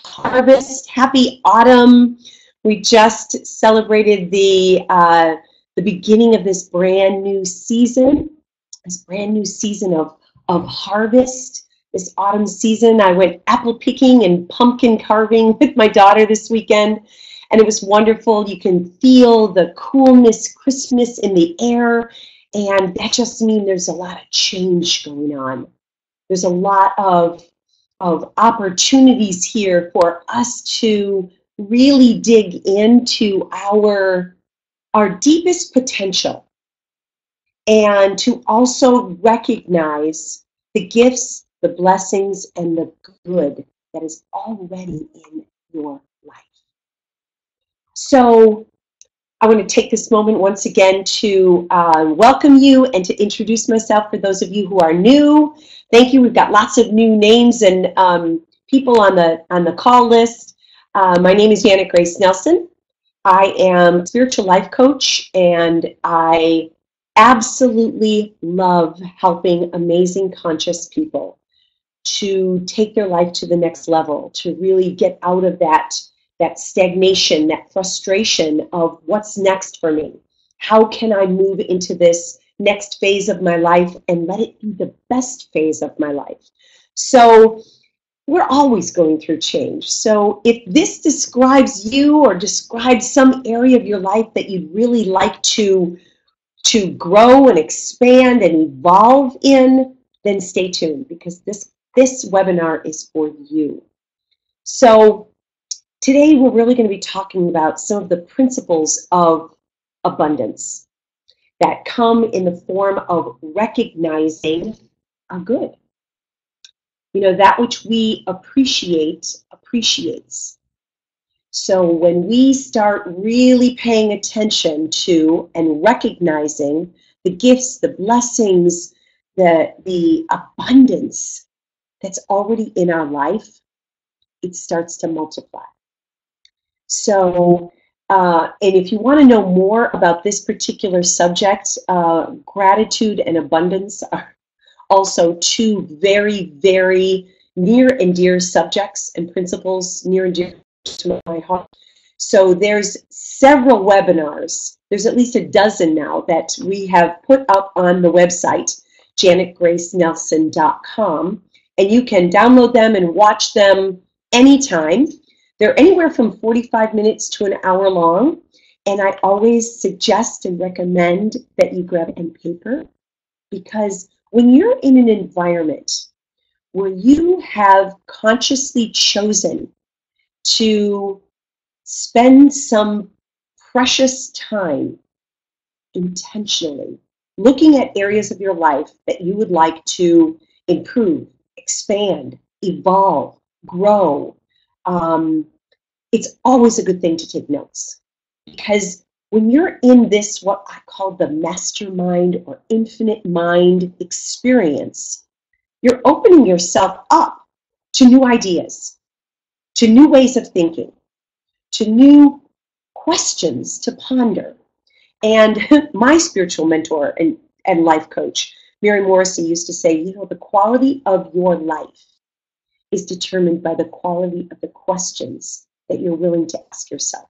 harvest, happy autumn. We just celebrated the beginning of this brand new season of harvest. This autumn season, I went apple picking and pumpkin carving with my daughter this weekend, and it was wonderful. You can feel the coolness, crispness in the air, and that just means there's a lot of change going on. There's a lot of opportunities here for us to really dig into our deepest potential and to also recognize the gifts, the blessings, and the good that is already in your life. So I want to take this moment once again to welcome you and to introduce myself for those of you who are new. Thank you. We've got lots of new names and people on the call list. My name is Janet Grace Nelson. I am a spiritual life coach, and I absolutely love helping amazing conscious people to take their life to the next level, to really get out of that stagnation, that frustration of what's next for me. How can I move into this next phase of my life and let it be the best phase of my life? So we're always going through change. So if this describes you or describes some area of your life that you'd really like to grow and expand and evolve in, then stay tuned, because this webinar is for you. So today we're really going to be talking about some of the principles of abundance that come in the form of recognizing a good. You know, that which we appreciate appreciates. So when we start really paying attention to and recognizing the gifts, the blessings, the abundance that's already in our life, it starts to multiply. So, and if you want to know more about this particular subject, gratitude and abundance are also two very, very near and dear subjects and principles near and dear to my heart. So there's several webinars. There's at least a dozen now that we have put up on the website, janetgracenelson.com, and you can download them and watch them anytime. They're anywhere from 45 minutes to an hour long, and I always suggest and recommend that you grab pen and paper, because when you're in an environment where you have consciously chosen to spend some precious time intentionally looking at areas of your life that you would like to improve, expand, evolve, grow, it's always a good thing to take notes, because when you're in this, what I call the mastermind or infinite mind experience, you're opening yourself up to new ideas, to new ways of thinking, to new questions to ponder. And my spiritual mentor and life coach, Mary Morrissey, used to say, you know, the quality of your life is determined by the quality of the questions that you're willing to ask yourself.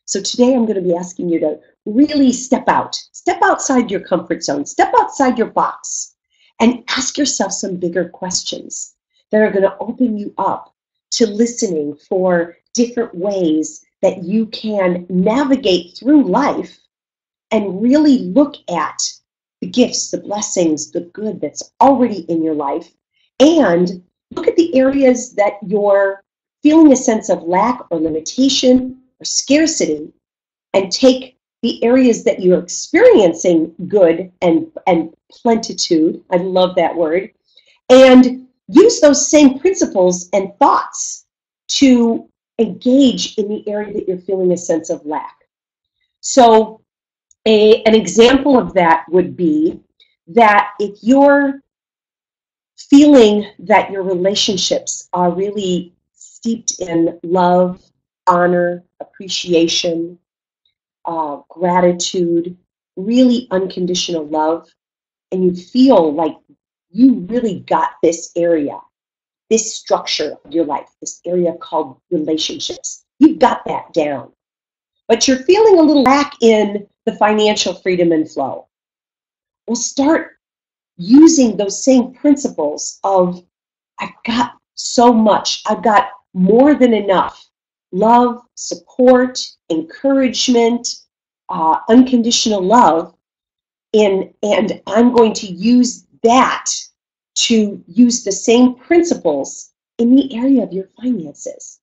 So today I'm going to be asking you to really step outside your comfort zone, step outside your box, and ask yourself some bigger questions that are going to open you up to listening for different ways that you can navigate through life and really look at the gifts, the blessings, the good that's already in your life, and look at the areas that you're feeling a sense of lack or limitation or scarcity, and take the areas that you're experiencing good and plenitude, I love that word, and use those same principles and thoughts to engage in the area that you're feeling a sense of lack. So an example of that would be that if you're feeling that your relationships are really steeped in love, honor, appreciation, gratitude, really unconditional love, and you feel like you really got this area this structure of your life, this area called relationships. You've got that down. But you're feeling a little lack in the financial freedom and flow. Well, start using those same principles of, I've got so much, I've got more than enough love, support, encouragement, unconditional love, and I'm going to use that to use the same principles in the area of your finances.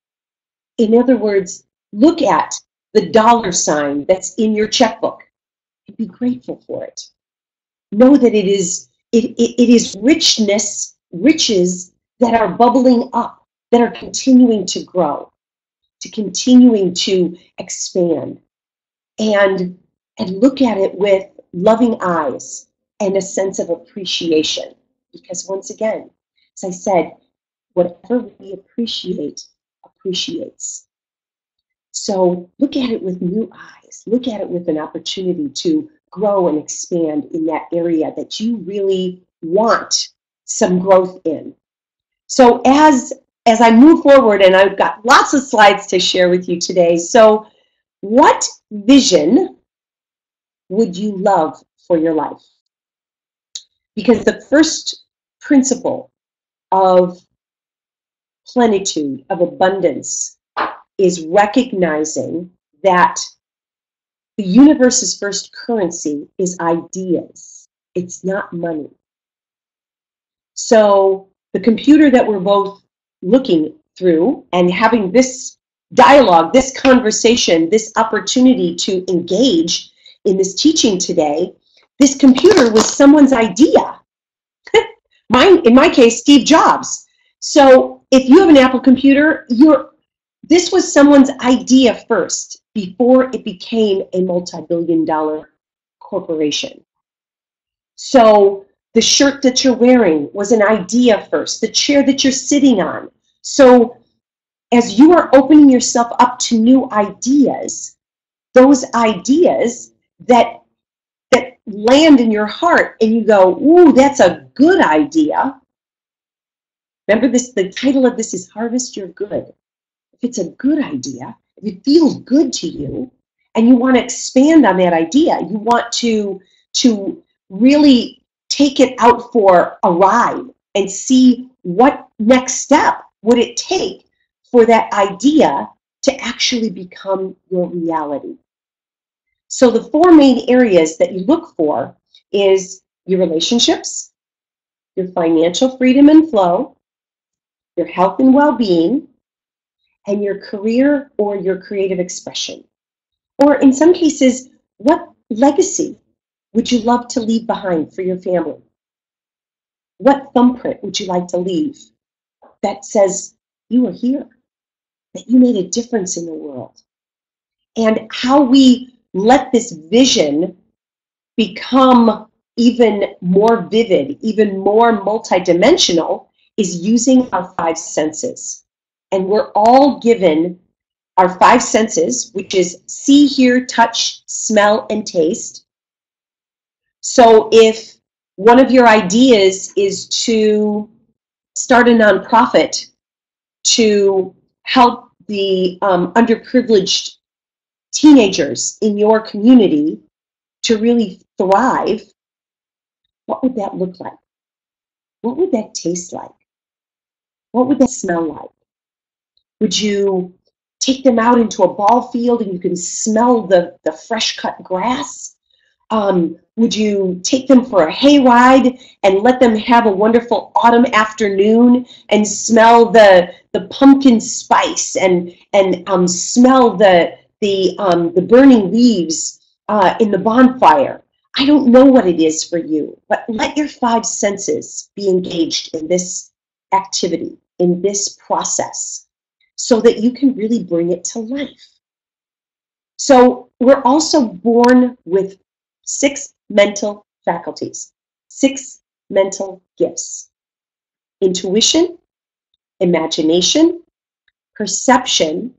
In other words, look at the dollar sign that's in your checkbook and be grateful for it. Know that it is riches that are bubbling up, that are continuing to grow, to continuing to expand. And look at it with loving eyes and a sense of appreciation. Because once again, as I said, whatever we appreciate, appreciates. So look at it with new eyes. Look at it with an opportunity to grow and expand in that area that you really want some growth in. So as I move forward, and I've got lots of slides to share with you today, so what vision would you love for your life? Because the first principle of plenitude, of abundance, is recognizing that the universe's first currency is ideas. It's not money. So the computer that we're both looking through and having this dialogue, this conversation, this opportunity to engage in this teaching today, this computer was someone's idea. In my case, Steve Jobs. So if you have an Apple computer, this was someone's idea first before it became a multi-billion-dollar corporation. So the shirt that you're wearing was an idea first, the chair that you're sitting on. So as you are opening yourself up to new ideas, those ideas that land in your heart and you go, ooh, that's a good idea. Remember this, the title of this is Harvest Your Good. If it's a good idea, if it feels good to you, and you want to expand on that idea, you want to really take it out for a ride and see what next step would it take for that idea to actually become your reality. So the four main areas that you look for is your relationships, your financial freedom and flow, your health and well-being, and your career or your creative expression. Or in some cases, what legacy would you love to leave behind for your family? What thumbprint would you like to leave that says you were here, that you made a difference in the world? And how we let this vision become even more vivid, even more multidimensional, is using our five senses. And we're all given our five senses, which is see, hear, touch, smell, and taste. So if one of your ideas is to start a nonprofit to help the underprivileged teenagers in your community to really thrive, what would that look like? What would that taste like? What would that smell like? Would you take them out into a ball field and you can smell the fresh cut grass? Would you take them for a hayride and let them have a wonderful autumn afternoon and smell the pumpkin spice and smell the burning leaves in the bonfire? I don't know what it is for you, but let your five senses be engaged in this activity, in this process, so that you can really bring it to life. So we're also born with 6 mental faculties, 6 mental gifts: intuition, imagination, perception,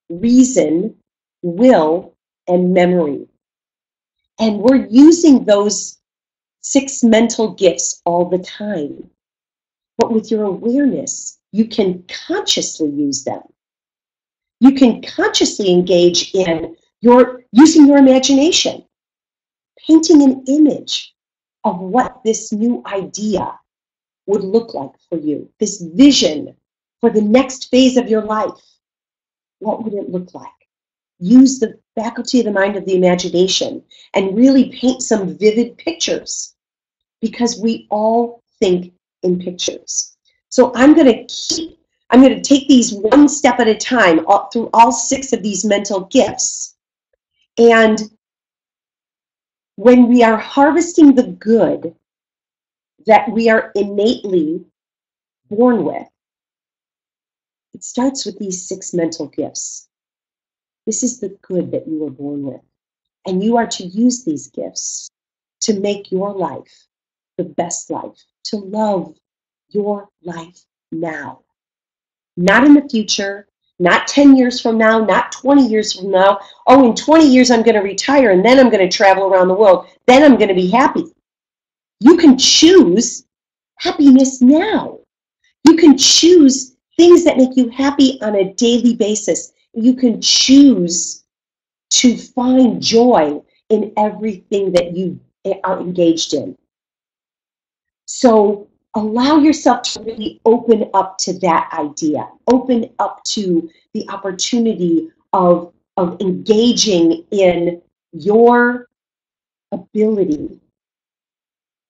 reason, will, and memory. And we're using those 6 mental gifts all the time. But with your awareness, you can consciously use them. You can consciously engage in using your imagination, painting an image of what this new idea would look like for you, this vision for the next phase of your life. What would it look like? Use the faculty of the mind, of the imagination, and really paint some vivid pictures, because we all think in pictures. So I'm going to take these one step at a time through all 6 of these mental gifts. And when we are harvesting the good that we are innately born with, it starts with these 6 mental gifts. This is the good that you were born with. And you are to use these gifts to make your life the best life, to love your life now. Not in the future, not 10 years from now, not 20 years from now. Oh, in 20 years I'm going to retire and then I'm going to travel around the world. Then I'm going to be happy. You can choose happiness now. You can choose things that make you happy on a daily basis. You can choose to find joy in everything that you are engaged in. So allow yourself to really open up to that idea. Open up to the opportunity of engaging in your ability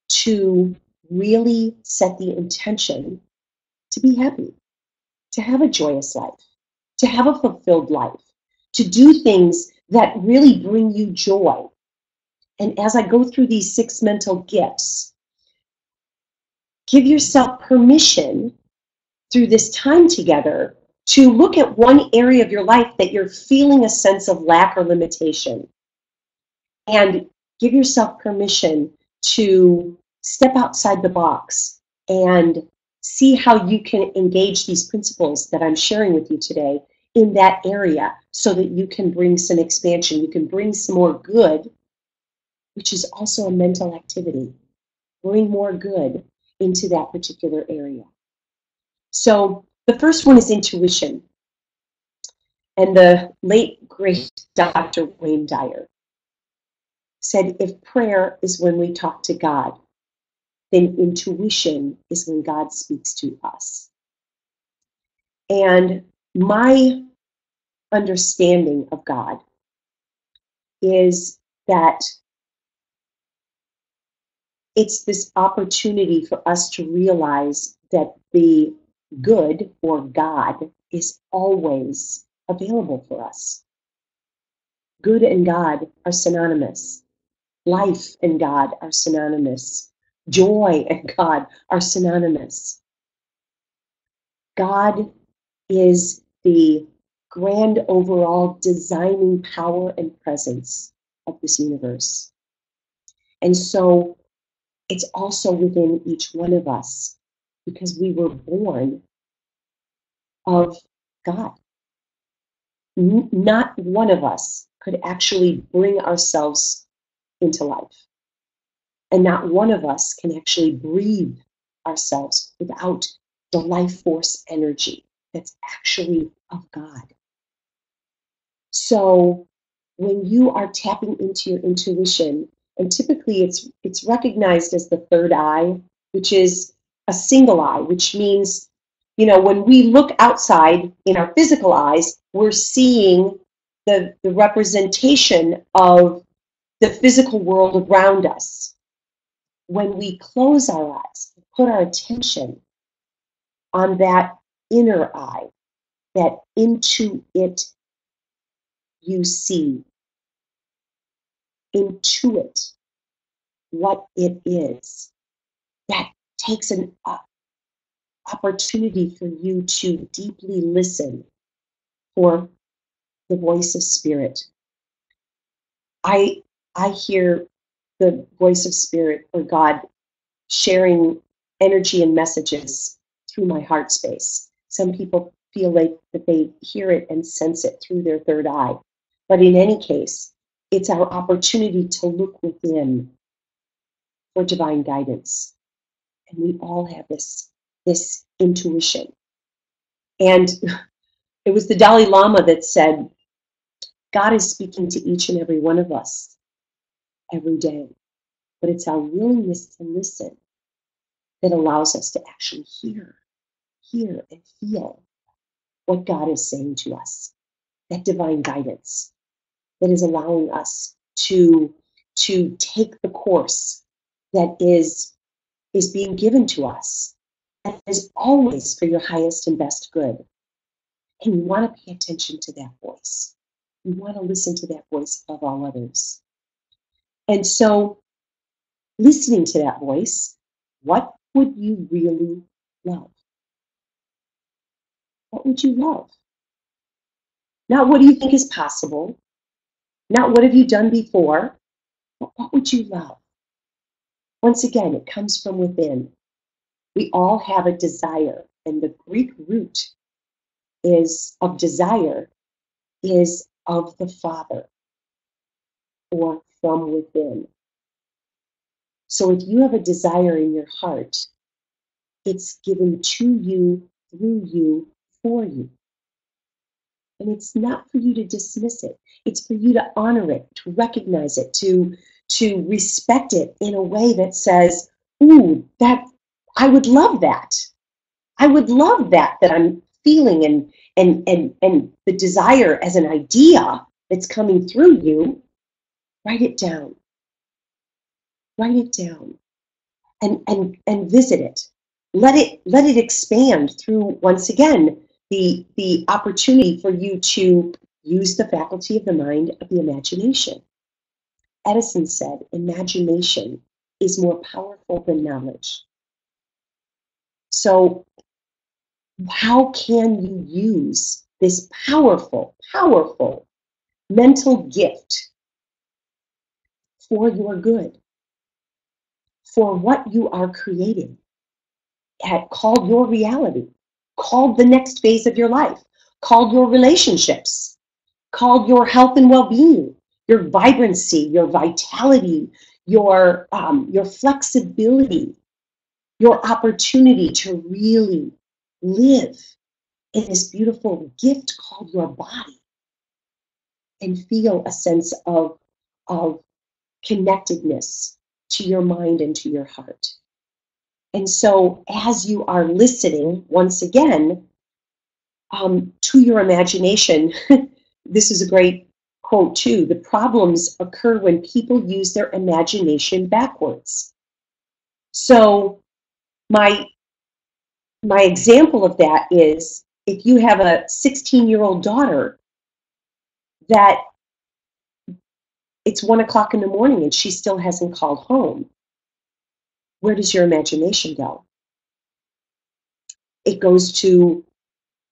to really set the intention to be happy, to have a joyous life, to have a fulfilled life, to do things that really bring you joy. And as I go through these 6 mental gifts, give yourself permission through this time together to look at one area of your life that you're feeling a sense of lack or limitation. And give yourself permission to step outside the box and see how you can engage these principles that I'm sharing with you today in that area, so that you can bring some expansion. You can bring some more good, which is also a mental activity. Bring more good into that particular area. So the first one is intuition. And the late, great Dr. Wayne Dyer said, if prayer is when we talk to God, then intuition is when God speaks to us. And my understanding of God is that it's this opportunity for us to realize that the good, or God, is always available for us. Good and God are synonymous. Life and God are synonymous. Joy and God are synonymous. God is the grand overall designing power and presence of this universe. And so it's also within each one of us, because we were born of God. Not one of us could actually bring ourselves into life. And not one of us can actually breathe ourselves without the life force energy that's actually of God. So when you are tapping into your intuition, and typically it's recognized as the third eye, which is a single eye, which means, when we look outside in our physical eyes, we're seeing the representation of the physical world around us. When we close our eyes, put our attention on that inner eye, that into it you see, intuit what it is. That takes an opportunity for you to deeply listen for the voice of spirit. I hear the voice of spirit, or God, sharing energy and messages through my heart space. Some people feel like that they hear it and sense it through their third eye. But in any case, it's our opportunity to look within for divine guidance. And we all have this this intuition. And it was the Dalai Lama that said, God is speaking to each and every one of us every day, but it's our willingness to listen that allows us to actually hear and feel what God is saying to us, that divine guidance that is allowing us to take the course that is being given to us, and is always for your highest and best good. And you want to pay attention to that voice. You want to listen to that voice above all others. And so, listening to that voice, what would you really love? What would you love? Not what do you think is possible, not what have you done before, but what would you love? Once again, it comes from within. We all have a desire, and the Greek root is of desire is of the Father, or from within. So if you have a desire in your heart, it's given to you, through you, for you. And it's not for you to dismiss it. It's for you to honor it, to recognize it, to respect it in a way that says, ooh, that I would love that. I would love that I'm feeling, and the desire as an idea that's coming through you. Write it down. Write it down. And visit it. Let it expand through, once again, the opportunity for you to use the faculty of the mind, of the imagination. Edison said, imagination is more powerful than knowledge. So how can you use this powerful, powerful mental gift for your good, for what you are creating, called your reality, called the next phase of your life, called your relationships, called your health and well-being, your vibrancy, your vitality, your flexibility, your opportunity to really live in this beautiful gift called your body and feel a sense of connectedness to your mind and to your heart. And so as you are listening, once again, to your imagination, this is a great quote too, the problems occur when people use their imagination backwards. So my example of that is, if you have a 16-year-old daughter that it's 1 o'clock in the morning and she still hasn't called home, where does your imagination go? It goes to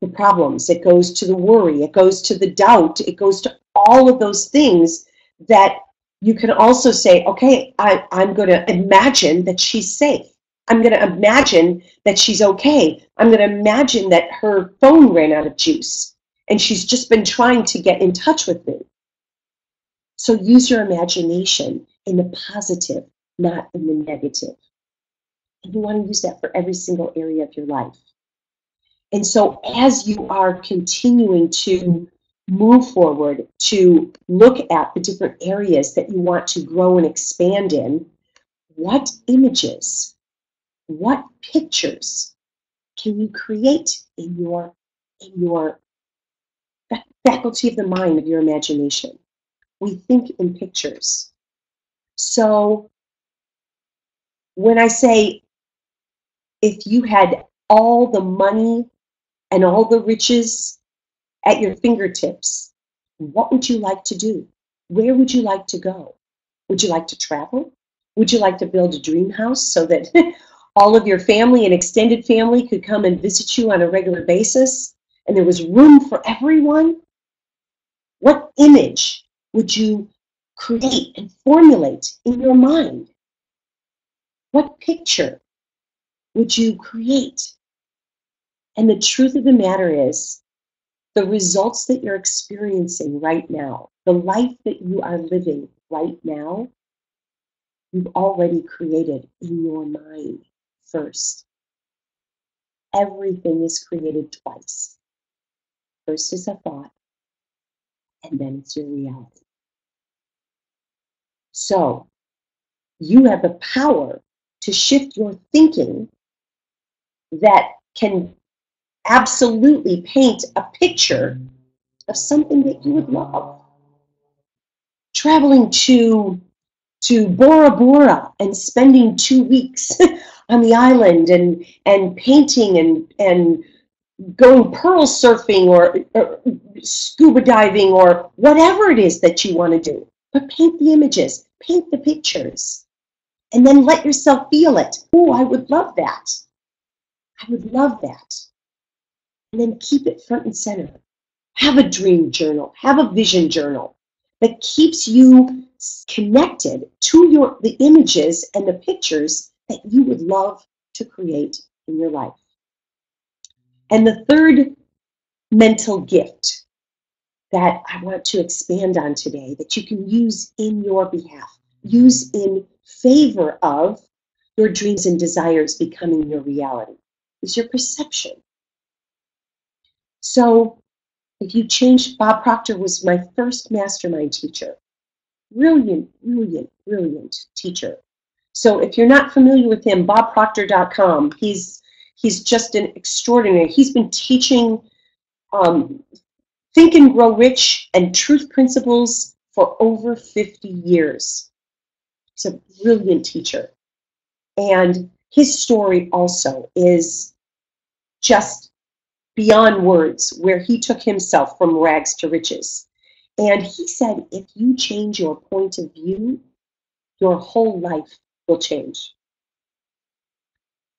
the problems, it goes to the worry, it goes to the doubt, it goes to all of those things that you can also say, okay, I'm going to imagine that she's safe. I'm going to imagine that she's okay. I'm going to imagine that her phone ran out of juice and she's just been trying to get in touch with me. So use your imagination in the positive, not in the negative. And you want to use that for every single area of your life. And so as you are continuing to move forward, to look at the different areas that you want to grow and expand in, what images, what pictures can you create in your faculty of the mind, of your imagination? We think in pictures. So when I say, if you had all the money and all the riches at your fingertips, what would you like to do? Where would you like to go? Would you like to travel? Would you like to build a dream house so that all of your family and extended family could come and visit you on a regular basis and there was room for everyone? What image would you create and formulate in your mind? What picture would you create? And the truth of the matter is, the results that you're experiencing right now, the life that you are living right now, you've already created in your mind first. Everything is created twice. First is a thought, and then it's your reality. So you have the power to shift your thinking that can absolutely paint a picture of something that you would love. Traveling to Bora Bora and spending 2 weeks on the island and painting and going pearl surfing or scuba diving or whatever it is that you want to do. But paint the images, paint the pictures, and then let yourself feel it. Oh, I would love that. I would love that. And then keep it front and center. Have a dream journal, have a vision journal that keeps you connected to the images and the pictures that you would love to create in your life. And the third mental gift that I want to expand on today that you can use in your behalf, use in favor of your dreams and desires becoming your reality, is your perception. So if you change, Bob Proctor was my first mastermind teacher. Brilliant, brilliant, brilliant teacher. So if you're not familiar with him, bobproctor.com, he's just an extraordinary, he's been teaching Think and Grow Rich and Truth Principles for over 50 years. He's a brilliant teacher. And his story also is just beyond words, where he took himself from rags to riches. And he said, if you change your point of view, your whole life will change.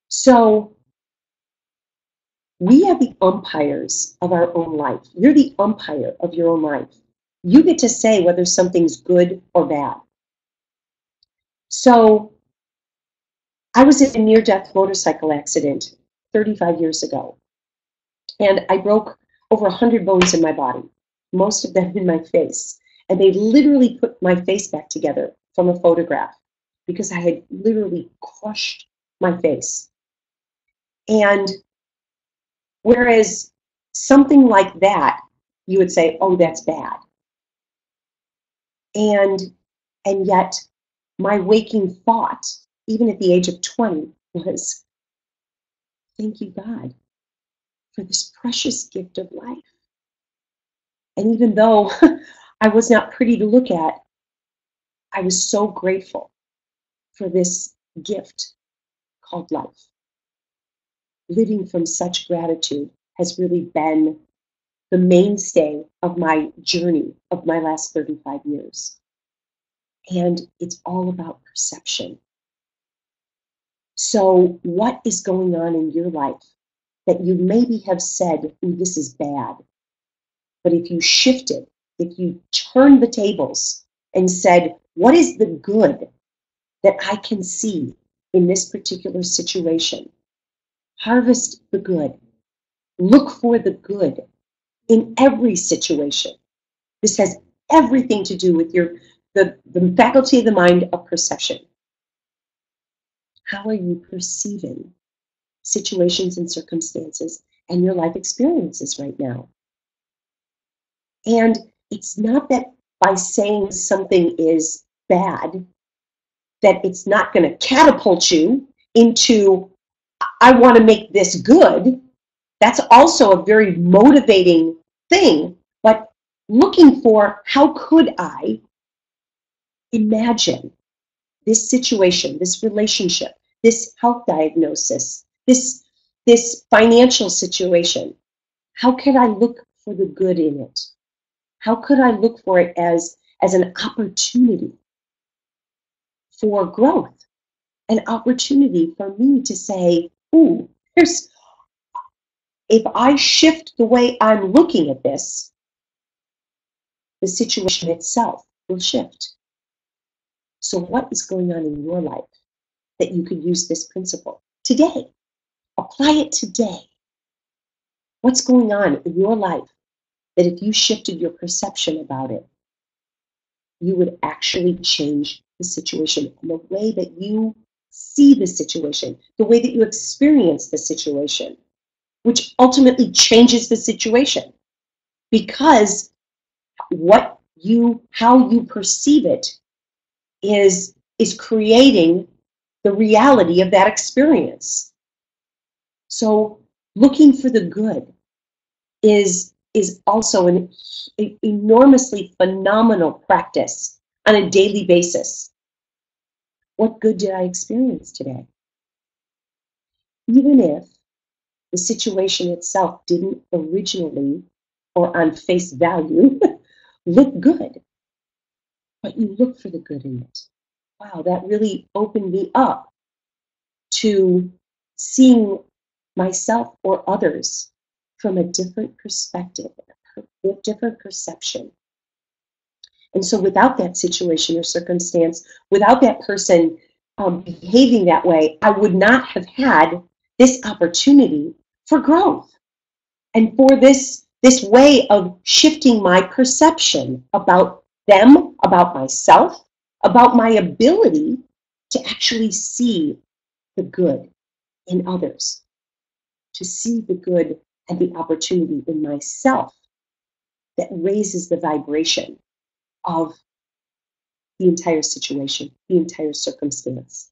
So we are the umpires of our own life. You're the umpire of your own life. You get to say whether something's good or bad. So I was in a near-death motorcycle accident 35 years ago. And I broke over 100 bones in my body, most of them in my face. And they literally put my face back together from a photograph because I had literally crushed my face. And whereas something like that, you would say, oh, that's bad. And yet my waking thought, even at the age of 20, was, thank you, God, for this precious gift of life. And even though I was not pretty to look at, I was so grateful for this gift called life. Living from such gratitude has really been the mainstay of my journey of my last 35 years. And it's all about perception. So what is going on in your life that you maybe have said, ooh, this is bad? But if you shifted, if you turned the tables and said, what is the good that I can see in this particular situation? Harvest the good. Look for the good in every situation. This has everything to do with the faculty of the mind of perception. How are you perceiving situations and circumstances and your life experiences right now? And it's not that by saying something is bad, that it's not going to catapult you into, I want to make this good. That's also a very motivating thing, but looking for how could I imagine this situation, this relationship, this health diagnosis, this financial situation. How could I look for the good in it? How could I look for it as an opportunity for growth, an opportunity for me to say, ooh, if I shift the way I'm looking at this, the situation itself will shift. So what is going on in your life that you could use this principle today? Apply it today. What's going on in your life that if you shifted your perception about it, you would actually change the situation and the way that you see the situation, the way that you experience the situation? which ultimately changes the situation, because how you perceive it is creating the reality of that experience. So looking for the good is also an enormously phenomenal practice on a daily basis. What good did I experience today? Even if the situation itself didn't originally or on face value look good, but you look for the good in it. Wow, that really opened me up to seeing myself or others from a different perspective, a different perception. And so without that situation or circumstance, without that person behaving that way, I would not have had this opportunity for growth and for this way of shifting my perception about them, about myself, about my ability to actually see the good in others, to see the good and the opportunity in myself that raises the vibration of the entire situation, the entire circumstance.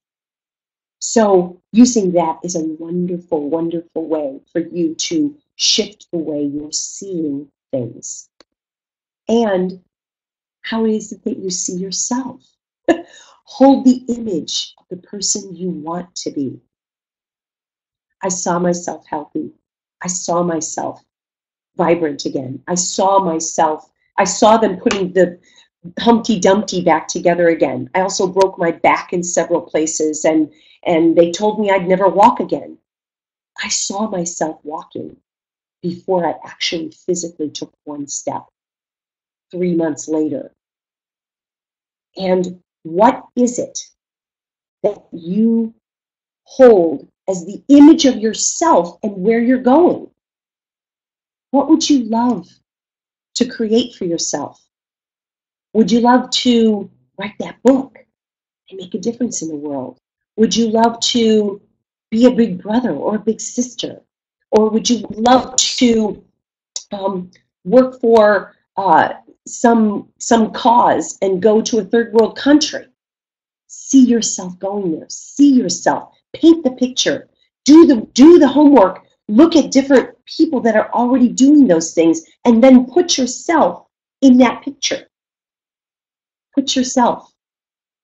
So using that is a wonderful, wonderful way for you to shift the way you're seeing things. And how is it that you see yourself? Hold the image of the person you want to be. I saw myself healthy. I saw myself vibrant again. I saw them putting the Humpty Dumpty back together again. I also broke my back in several places, and they told me I'd never walk again. I saw myself walking before I actually physically took one step 3 months later. And what is it that you hold as the image of yourself and where you're going? What would you love to create for yourself? Would you love to write that book and make a difference in the world? Would you love to be a big brother or a big sister? Or would you love to work for some cause and go to a third world country? See yourself going there. See yourself. Paint the picture. Do the homework. Look at different people that are already doing those things, and then put yourself in that picture. Put yourself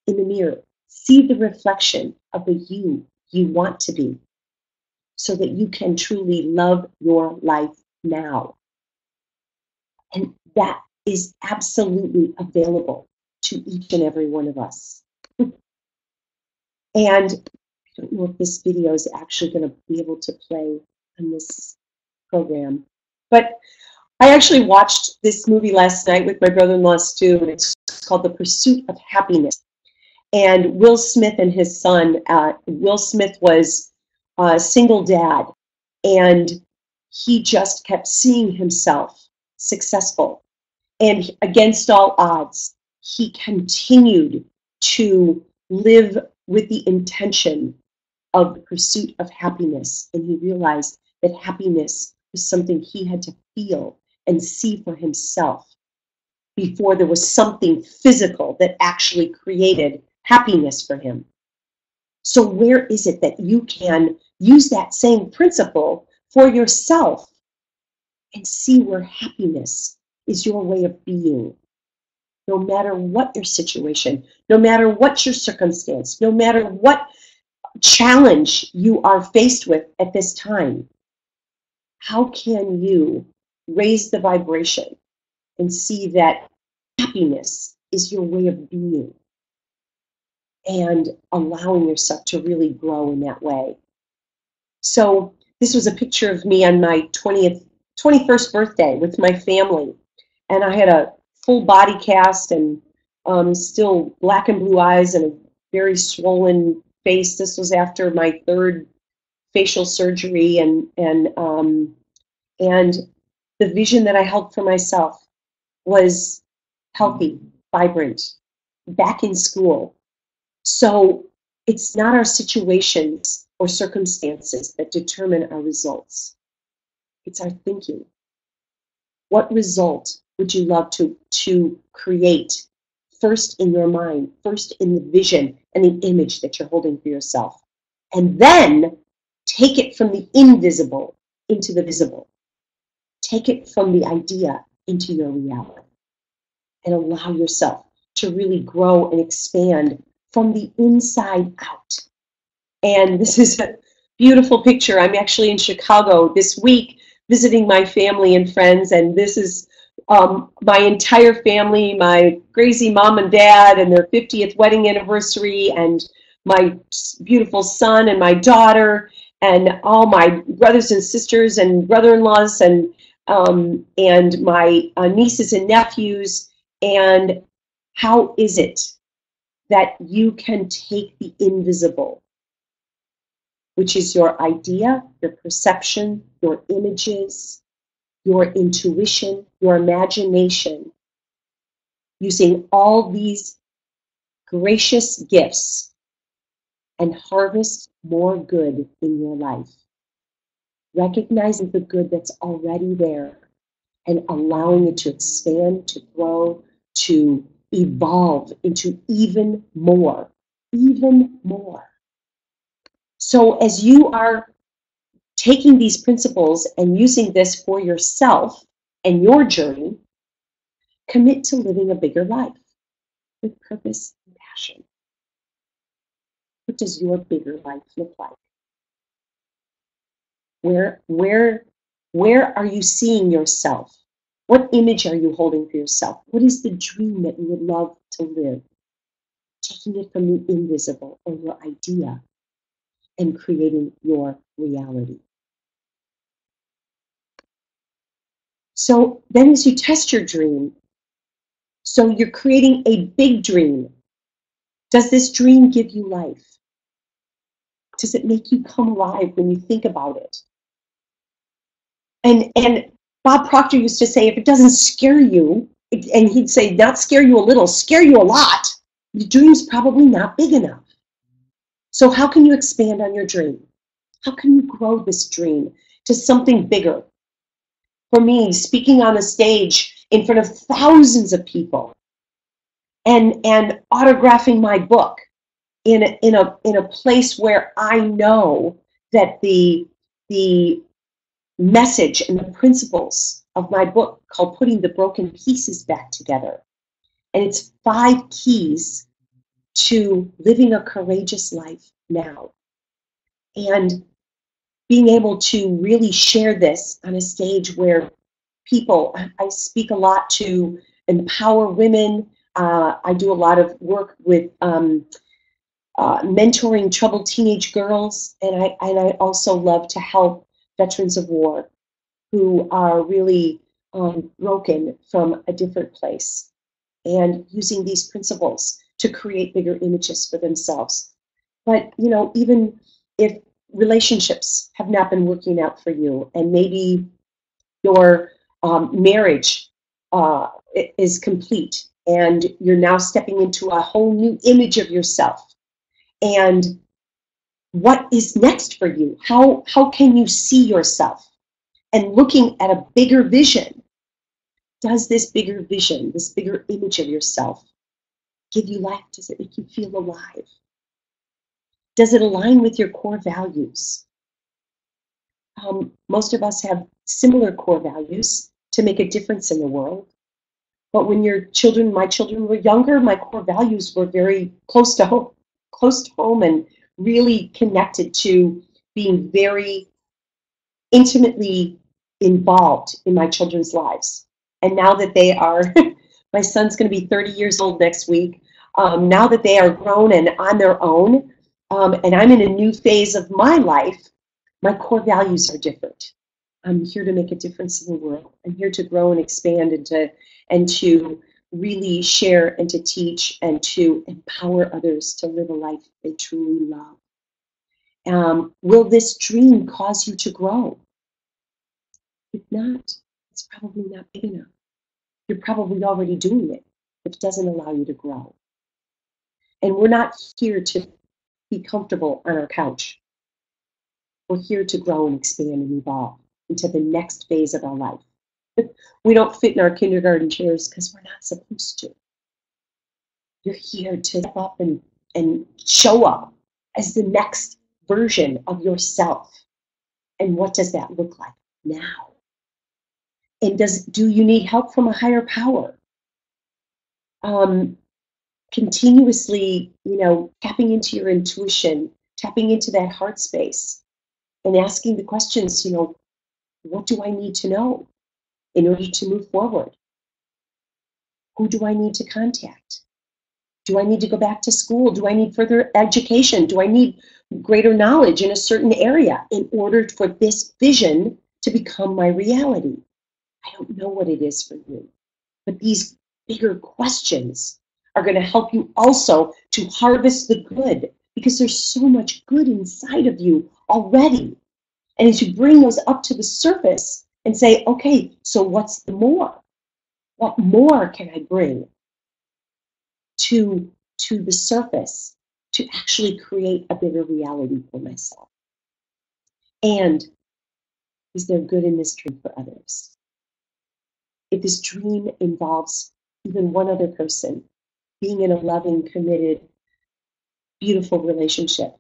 in the mirror. See the reflection of the you want to be, so that you can truly love your life now. And that is absolutely available to each and every one of us. And I don't know if this video is actually going to be able to play on this program, but I actually watched this movie last night with my brother-in-law Stu, and it's called The Pursuit of Happiness. And Will Smith and his son, Will Smith was a single dad, and he just kept seeing himself successful. And against all odds, he continued to live with the intention of the pursuit of happiness. And he realized that happiness was something he had to feel and see for himself before there was something physical that actually created happiness for him. So where is it that you can use that same principle for yourself and see where happiness is your way of being? No matter what your situation, no matter what your circumstance, no matter what challenge you are faced with at this time, how can you raise the vibration and see that happiness is your way of being, and allowing yourself to really grow in that way? So this was a picture of me on my 21st birthday with my family, and I had a full body cast and still black and blue eyes and a very swollen face. This was after my third facial surgery, and the vision that I held for myself was healthy, vibrant, back in school. So it's not our situations or circumstances that determine our results. It's our thinking. What result would you love to create first in your mind, first in the vision and the image that you're holding for yourself? And then take it from the invisible into the visible. Take it from the idea into your reality. And allow yourself to really grow and expand from the inside out. And this is a beautiful picture. I'm actually in Chicago this week visiting my family and friends, and this is my entire family, my crazy mom and dad and their 50th wedding anniversary, and my beautiful son and my daughter, and all my brothers and sisters and brother-in-laws, and my nieces and nephews. And how is it that you can take the invisible, which is your idea, your perception, your images, your intuition, your imagination, using all these gracious gifts, and harvest more good in your life? Recognizing the good that's already there and allowing it to expand, to grow, to evolve into even more, even more. So as you are taking these principles and using this for yourself and your journey, commit to living a bigger life with purpose and passion. What does your bigger life look like? Where are you seeing yourself? What image are you holding for yourself? What is the dream that you would love to live? Taking it from the invisible or your idea and creating your reality. So then as you test your dream, so you're creating a big dream. Does this dream give you life? Does it make you come alive when you think about it? And Bob Proctor used to say, if it doesn't scare you, and he'd say, not scare you a little, scare you a lot, your dream's probably not big enough. So how can you expand on your dream? How can you grow this dream to something bigger? For me, speaking on a stage in front of thousands of people and autographing my book in a place where I know that the message and the principles of my book, called Putting the Broken Pieces Back Together, and it's 5 keys to living a courageous life now. And being able to really share this on a stage where people, I speak a lot to empower women. I do a lot of work with mentoring troubled teenage girls, and I also love to help veterans of war who are really broken from a different place, and using these principles to create bigger images for themselves. But you know, even if relationships have not been working out for you, and maybe your marriage is complete, and you're now stepping into a whole new image of yourself, and what is next for you? How can you see yourself? And looking at a bigger vision, does this bigger vision, this bigger image of yourself, give you life? Does it make you feel alive? Does it align with your core values? Most of us have similar core values to make a difference in the world. But when my children were younger, my core values were very close to home, and really connected to being very intimately involved in my children's lives. And now that they are, my son's going to be 30 years old next week, now that they are grown and on their own, and I'm in a new phase of my life, my core values are different. I'm here to make a difference in the world. I'm here to grow and expand, and to really share and to teach and to empower others to live a life they truly love. Will this dream cause you to grow? If not, it's probably not big enough. You're probably already doing it, but it doesn't allow you to grow. And we're not here to be comfortable on our couch. We're here to grow and expand and evolve. into the next phase of our life. We don't fit in our kindergarten chairs because we're not supposed to. You're here to step up and show up as the next version of yourself. And what does that look like now? And do you need help from a higher power? Continuously, tapping into your intuition, tapping into that heart space, and asking the questions, what do I need to know in order to move forward? Who do I need to contact? Do I need to go back to school? Do I need further education? Do I need greater knowledge in a certain area in order for this vision to become my reality? I don't know what it is for you, but these bigger questions are going to help you also to harvest the good, because there's so much good inside of you already. And as you bring those up to the surface and say, okay, so what's the more? What more can I bring to the surface to actually create a bigger reality for myself? And is there good in this dream for others? If this dream involves even one other person, being in a loving, committed, beautiful relationship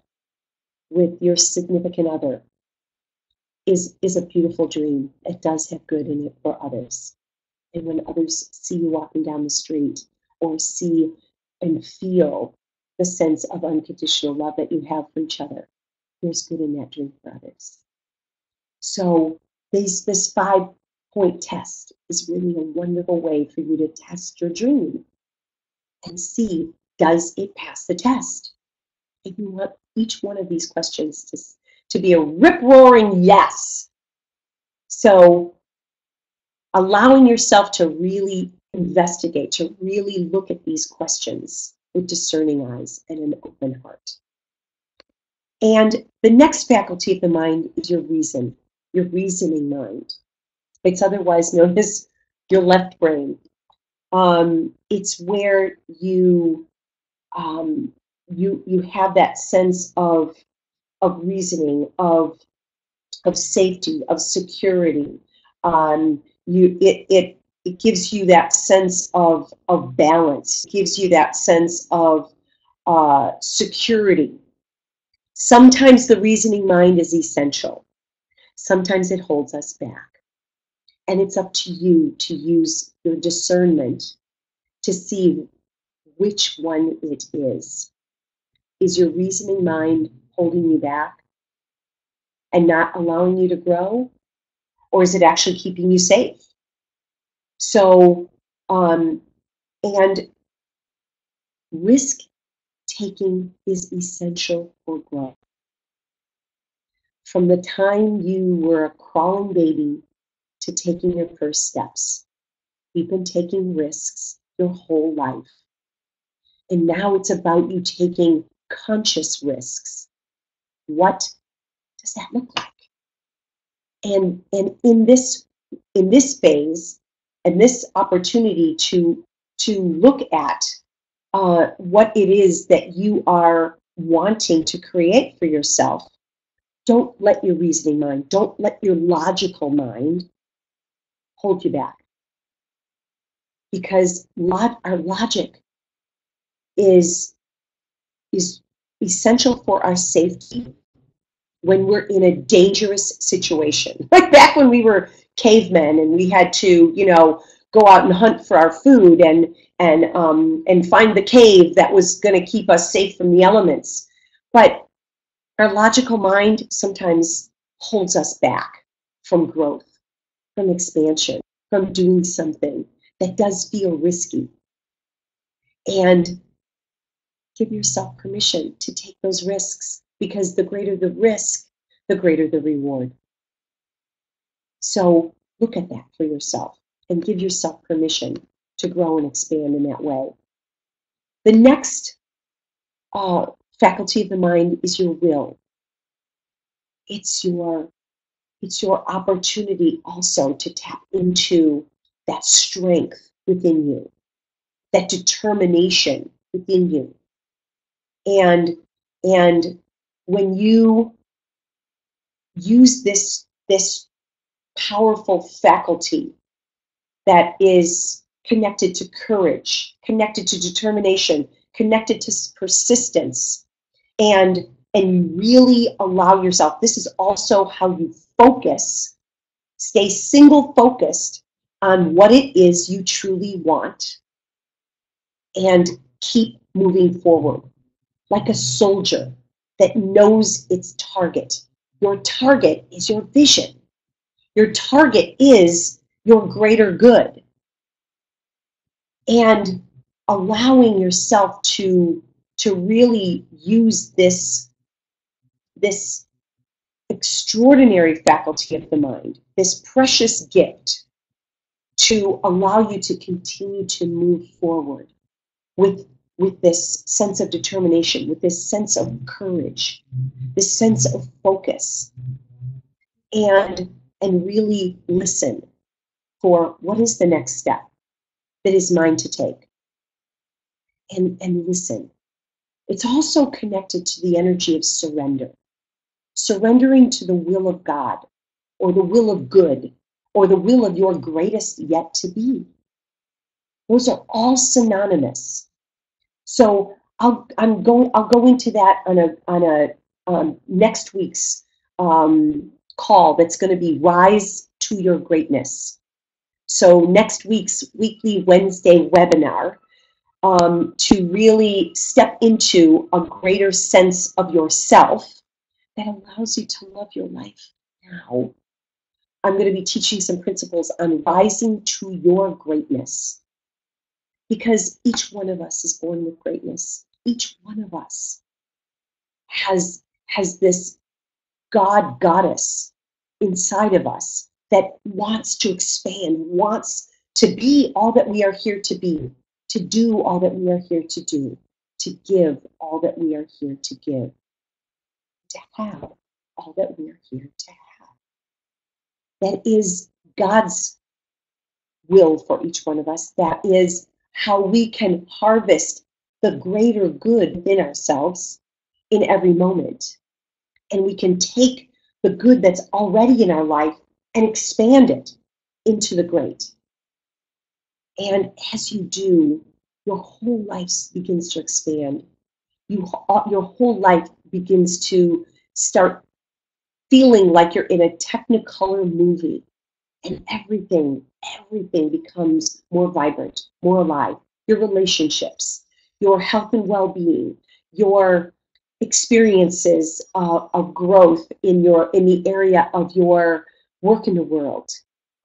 with your significant other is a beautiful dream. It does have good in it for others. And when others see you walking down the street or see and feel the sense of unconditional love that you have for each other, there's good in that dream for others. So this 5-point test is really a wonderful way for you to test your dream and see, does it pass the test? And you want each one of these questions to be a rip-roaring yes. So allowing yourself to really investigate, to really look at these questions with discerning eyes and an open heart. And the next faculty of the mind is your reason, your reasoning mind. It's otherwise known as your left brain. It's where you have that sense of reasoning, of safety, of security. It gives you that sense of balance. It gives you that sense of security. Sometimes the reasoning mind is essential. Sometimes it holds us back. And it's up to you to use your discernment to see which one it is. Is your reasoning mind holding you back and not allowing you to grow? Or is it actually keeping you safe? So, and risk taking is essential for growth. From the time you were a crawling baby to taking your first steps, you've been taking risks your whole life. And now it's about you taking conscious risks. What does that look like? And in this phase, and this opportunity to look at what it is that you are wanting to create for yourself, don't let your reasoning mind, don't let your logical mind hold you back. Because our logic is essential for our safety when we're in a dangerous situation. Like back when we were cavemen and we had to, go out and hunt for our food and find the cave that was going to keep us safe from the elements. But our logical mind sometimes holds us back from growth, from expansion, from doing something that does feel risky. And give yourself permission to take those risks, because the greater the risk, the greater the reward. So look at that for yourself and give yourself permission to grow and expand in that way. The next faculty of the mind is your will. It's your opportunity also to tap into that strength within you, that determination within you. And when you use this powerful faculty that is connected to courage, connected to determination, connected to persistence, and you really allow yourself. This is also how you focus. Stay single focused on what it is you truly want and keep moving forward like a soldier that knows its target. Your target is your vision. Your target is your greater good. And allowing yourself to really use this extraordinary faculty of the mind, this precious gift, to allow you to continue to move forward with this sense of determination, with this sense of courage, this sense of focus, and really listen for what is the next step that is mine to take. And listen. It's also connected to the energy of surrender. Surrendering to the will of God, or the will of good, or the will of your greatest yet to be. Those are all synonymous. So I'll go into that on a next week's call. That's going to be Rise to Your Greatness. So next week's weekly Wednesday webinar, to really step into a greater sense of yourself that allows you to love your life now. I'm going to be teaching some principles on rising to your greatness, because each one of us is born with greatness. Each one of us has this goddess inside of us that wants to expand, wants to be all that we are here to be, to do all that we are here to do, to give all that we are here to give, to have all that we are here to have. That is God's will for each one of us. That is how we can harvest the greater good within ourselves in every moment. And we can take the good that's already in our life and expand it into the great. And as you do, your whole life begins to expand. Your whole life begins to start feeling like you're in a Technicolor movie, and everything becomes more vibrant, more alive. Your relationships, your health and well-being, your experiences of growth in the area of your work in the world,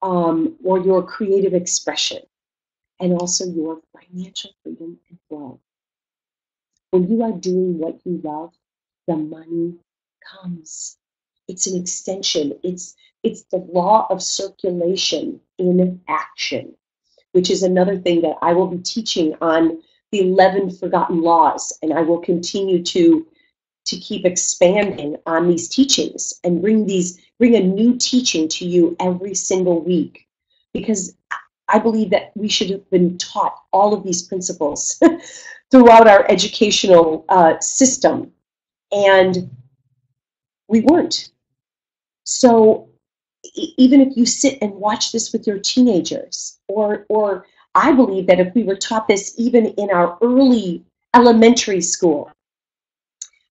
or your creative expression, and also your financial freedom and flow. When you are doing what you love, the money comes. It's an extension. It's the law of circulation in action, which is another thing that I will be teaching on the 11 forgotten laws, and I will continue to keep expanding on these teachings and bring a new teaching to you every single week, because I believe that we should have been taught all of these principles throughout our educational system, and we weren't. So even if you sit and watch this with your teenagers, or I believe that if we were taught this even in our early elementary school,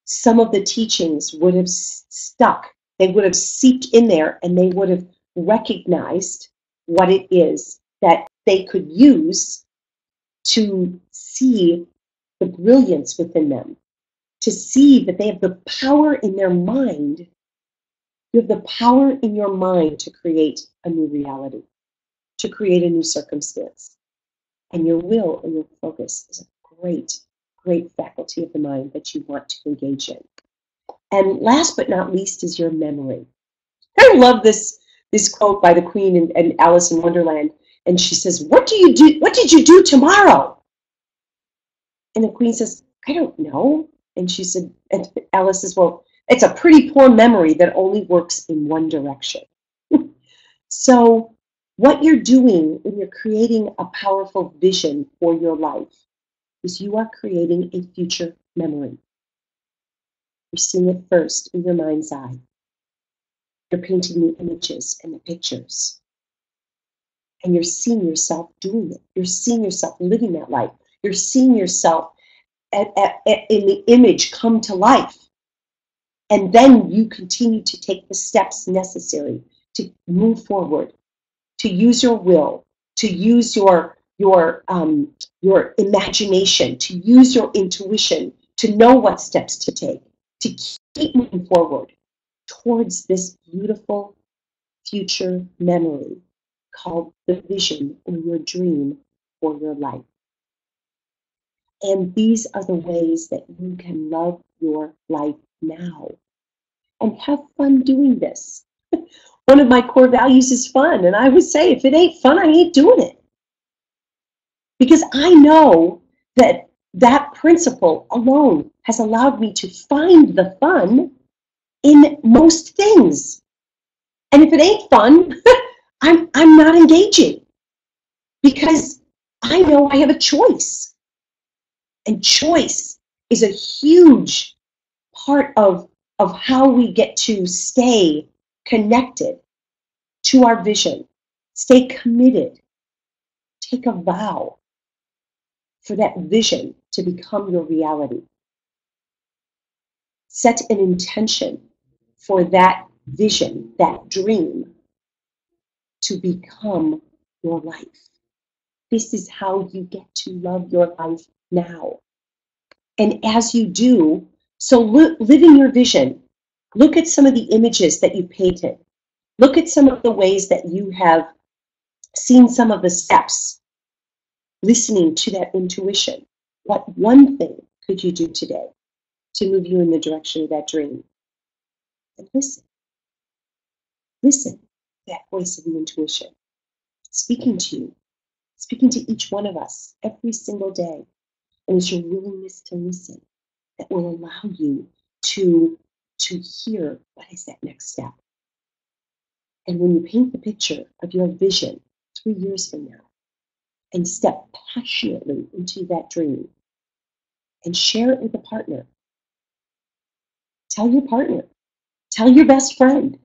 some of the teachings would have stuck. They would have seeped in there, and they would have recognized what it is that they could use to see the brilliance within them, to see that they have the power in their mind. You have the power in your mind to create a new reality, to create a new circumstance. And your will and your focus is a great faculty of the mind that you want to engage in. And last but not least is your memory. I love this quote by the Queen in Alice in Wonderland. And she says, what did you do tomorrow? And the Queen says, I don't know. And she said, and Alice says, well, it's a pretty poor memory that only works in one direction. So what you're doing when you're creating a powerful vision for your life is you are creating a future memory. You're seeing it first in your mind's eye. You're painting the images and the pictures. And you're seeing yourself doing it. You're seeing yourself living that life. You're seeing yourself in the image come to life. And then you continue to take the steps necessary to move forward, to use your will, to use your imagination, to use your intuition, to know what steps to take, to keep moving forward towards this beautiful future memory called the vision or your dream for your life. And these are the ways that you can love your life now and have fun doing this. One of my core values is fun, and I would say if it ain't fun, I ain't doing it. Because I know that that principle alone has allowed me to find the fun in most things. And if it ain't fun, I'm not engaging, because I know I have a choice. And choice is a huge part of how we get to stay connected to our vision, stay committed, take a vow for that vision to become your reality. Set an intention for that vision, that dream, to become your life. This is how you get to love your life now. And as you do, so living your vision, look at some of the images that you painted. Look at some of the ways that you have seen some of the steps, listening to that intuition. What one thing could you do today to move you in the direction of that dream? And listen. Listen to that voice of the intuition speaking to you, speaking to each one of us every single day. And it's your willingness to listen that will allow you to hear what is that next step. And when you paint the picture of your vision 3 years from now and step passionately into that dream and share it with a partner, tell your partner, tell your best friend,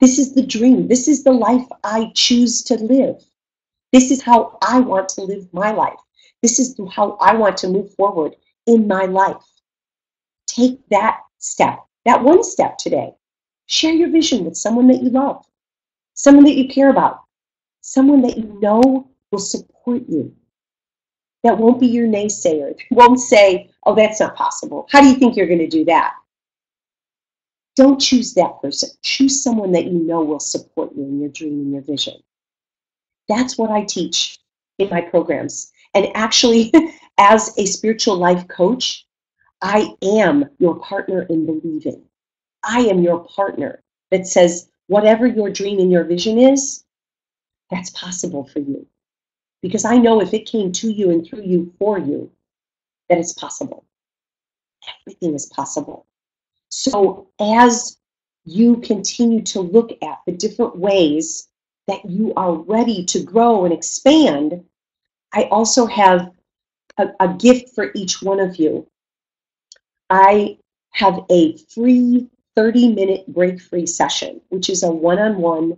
this is the dream, this is the life I choose to live. This is how I want to live my life. This is how I want to move forward in my life. Take that step, that one step today. Share your vision with someone that you love, someone that you care about, someone that you know will support you, that won't be your naysayer, won't say, oh, that's not possible. How do you think you're going to do that? Don't choose that person. Choose someone that you know will support you in your dream and your vision. That's what I teach in my programs. And actually, as a spiritual life coach, I am your partner in believing. I am your partner that says, whatever your dream and your vision is, that's possible for you. Because I know if it came to you and through you for you, that it's possible. Everything is possible. So as you continue to look at the different ways that you are ready to grow and expand, I also have a gift for each one of you. I have a free 30-minute break-free session, which is a one-on-one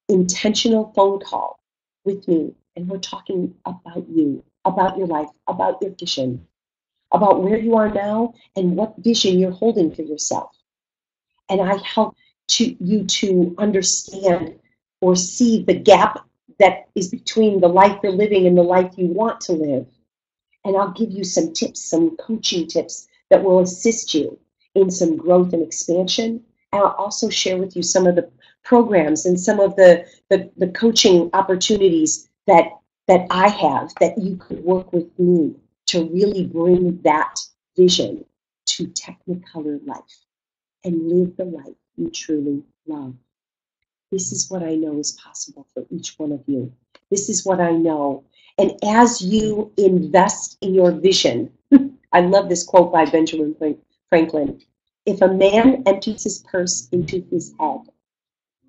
intentional phone call with me. And we're talking about you, about your life, about your vision, about where you are now and what vision you're holding for yourself. And I help you to understand or see the gap that is between the life you're living and the life you want to live. And I'll give you some tips, some coaching tips that will assist you in some growth and expansion. And I'll also share with you some of the programs and some of the coaching opportunities that I have that you could work with me to really bring that vision to Technicolor life and live the life you truly love. This is what I know is possible for each one of you. This is what I know. And as you invest in your vision, I love this quote by Benjamin Franklin. If a man empties his purse into his head,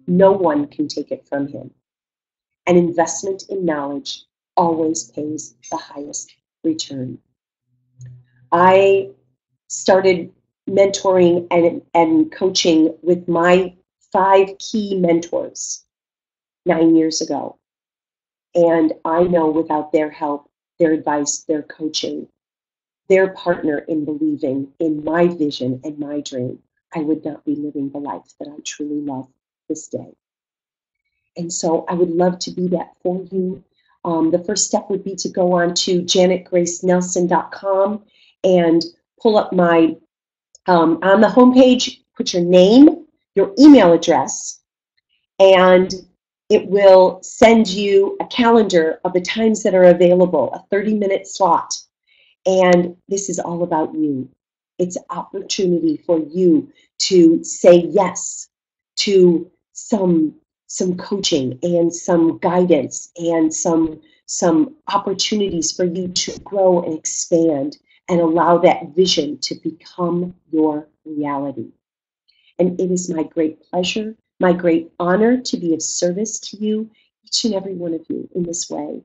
no one can take it from him. An investment in knowledge always pays the highest return. I started mentoring and coaching with my 5 key mentors 9 years ago. And I know without their help, their advice, their coaching, their partner in believing in my vision and my dream, I would not be living the life that I truly love this day. And so I would love to be that for you. The first step would be to go on to janetgracenelson.com and pull up my, on the homepage, put your name, your email address, and it will send you a calendar of the times that are available, a 30-minute slot. And this is all about you. It's an opportunity for you to say yes to some coaching and some guidance and some opportunities for you to grow and expand and allow that vision to become your reality. And it is my great pleasure, my great honor to be of service to you, each and every one of you, in this way.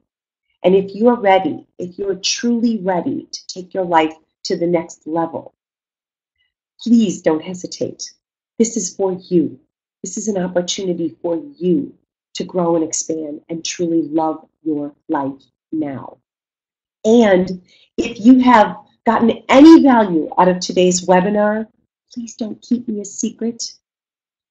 And if you're ready, if you're truly ready to take your life to the next level, please don't hesitate. This is for you. This is an opportunity for you to grow and expand and truly love your life now. And if you have gotten any value out of today's webinar, please don't keep me a secret.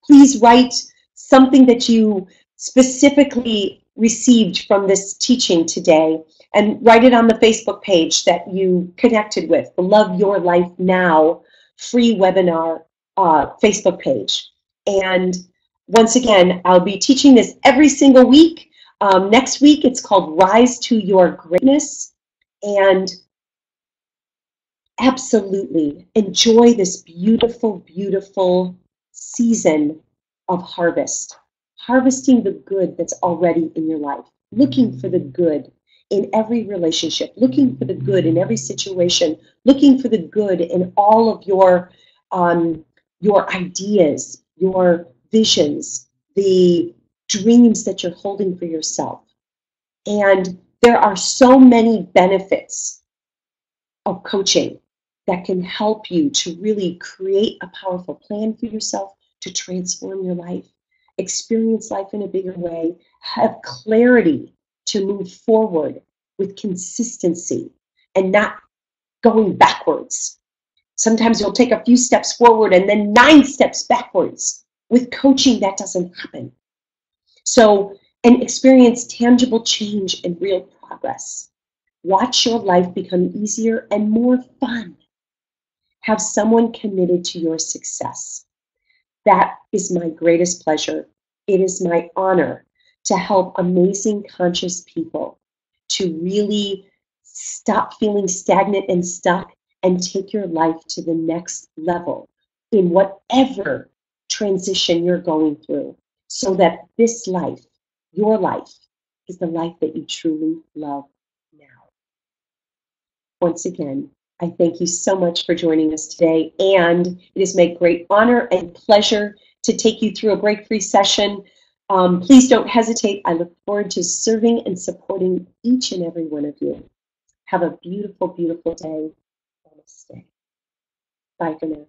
Please write something that you specifically received from this teaching today and write it on the Facebook page that you connected with, the Love Your Life Now free webinar Facebook page. And once again, I'll be teaching this every single week. Next week, it's called Rise to Your Greatness. And absolutely enjoy this beautiful, beautiful season of harvest. Harvesting the good that's already in your life. Looking for the good in every relationship. Looking for the good in every situation. Looking for the good in all of your ideas, your visions, the dreams that you're holding for yourself. And there are so many benefits of coaching that can help you to really create a powerful plan for yourself to transform your life, experience life in a bigger way, have clarity to move forward with consistency and not going backwards. Sometimes you'll take a few steps forward and then 9 steps backwards. With coaching, that doesn't happen. So, and experience tangible change and real progress. Watch your life become easier and more fun. Have someone committed to your success. That is my greatest pleasure. It is my honor to help amazing conscious people to really stop feeling stagnant and stuck and take your life to the next level in whatever transition you're going through, so that this life, your life, is the life that you truly love now. Once again, I thank you so much for joining us today, and it is my great honor and pleasure to take you through a break-free session. Please don't hesitate. I look forward to serving and supporting each and every one of you. Have a beautiful, beautiful day. Namaste. Bye for now.